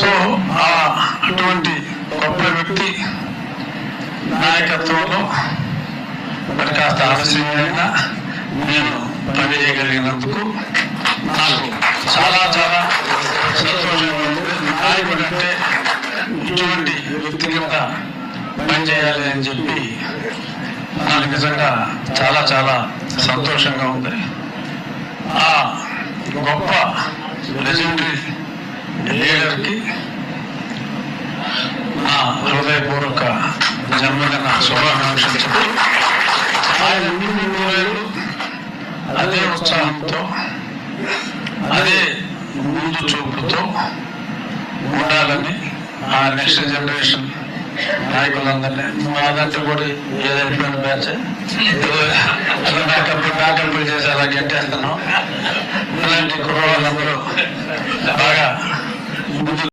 So అటువంటి గొప్ప వ్యక్తి నాయకత్వంలో మరి కాస్త ఆలస్యమైనా నేను పనిచేయగలిగినందుకు నాకు చాలా చాలా సంతోషంగా ఉంది. నాయకుడు అంటే ఇటువంటి వ్యక్తి కింద పనిచేయాలి అని చెప్పి నాకు నిజంగా చాలా చాలా సంతోషంగా ఉంది. ఆ గొప్ప లెజెండరీ లీడర్కి నా హృదయపూర్వక జన్మదిన శుభాకాంక్షలు చెప్తూ ఆయన ముందు అదే ఉత్సాహంతో అదే ముందు చూపుతో ఉండాలని ఆ నెక్స్ట్ జనరేషన్ నాయకులందరినీ మాదంతా కూడా ఏదైపోయిన బ్యాచ్ బ్యాకప్లు చేసి అలా గెట్టేస్తున్నాం. ఇలాంటి కుర్రవాళ్ళందరూ బాగా ముందు